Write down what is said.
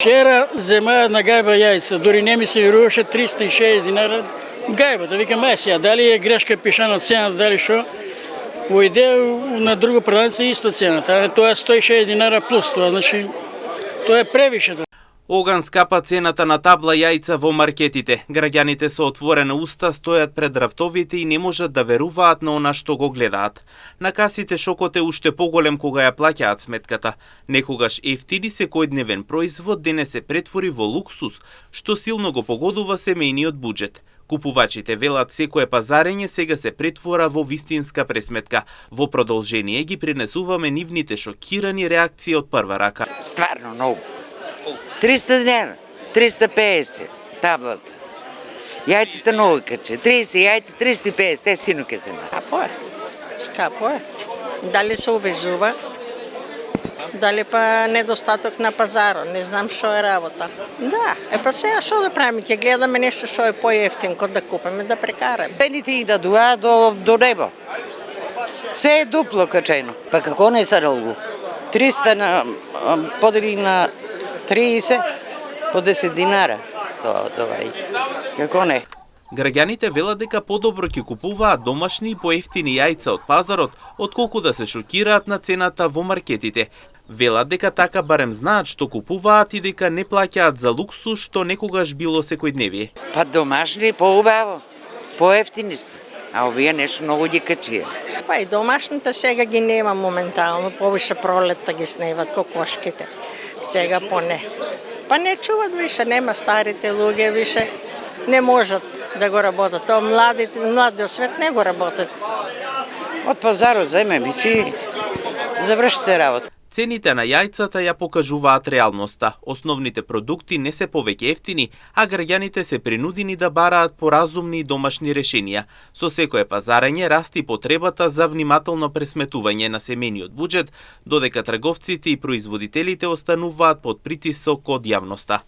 Вчера земаат на гајба јајца, дури не ми се веруваше 360 динара гајба. Да викам, сега, дали е грешка пишана цената, дали шо? Во идеја на друго продавница исто цената, тоа е 160 динара плюс тоа, значи тоа е превише. Оган скапа цената на табла јајца во маркетите. Граѓаните со отворена уста стојат пред рафтовите и не можат да веруваат на она што го гледаат. На касите шокот е уште поголем кога ја плаќаат сметката. Некогаш ефтини секојдневен производ денес се претвори во луксус, што силно го погодува семејниот буџет. Купувачите велат секое пазарење сега се претвора во вистинска пресметка. Во продолжение ги пренесуваме нивните шокирани реакции од прва рака. Стварно многу. 300 дневна, 350 таблата. Јајцата многу каче, 30 јајца, 350, те сино ке се на. Скапо е. Дали се увезува, дали па недостаток на пазарот, не знам што е работа. Да, па сега што да правиме, ќе гледаме нешто што е поевтинко да купиме, да прекараме. Цените идат до небо. Се е дупло качено. Па како не се долго? 300 на подели на 30 по 10 динара. Тоа како не? Граѓаните велат дека подобро ќе купуваат домашни и поевтини јајца од пазарот, отколку да се шокираат на цената во маркетите. Велат дека така барем знаат што купуваат и дека не плаќаат за луксус што некогаш било секојдневие. Па домашни поубаво, поевтини се. А овие нешто многу ги качија. Па и домашните сега ги нема моментално, повише пролетта ги сневат кокошките. Сега поне. Па не чуват више, нема старите луѓе више, не можат да го работат. Тоа младиот свет не го работат. Од пазарот земеме си, заврши се работа. Цените на јајцата ја покажуваат реалноста. Основните продукти не се повеќе ефтини, а граѓаните се принудени да бараат поразумни домашни решенија. Со секое пазарење расти потребата за внимателно пресметување на семејниот буџет, додека трговците и производителите остануваат под притисок од јавноста.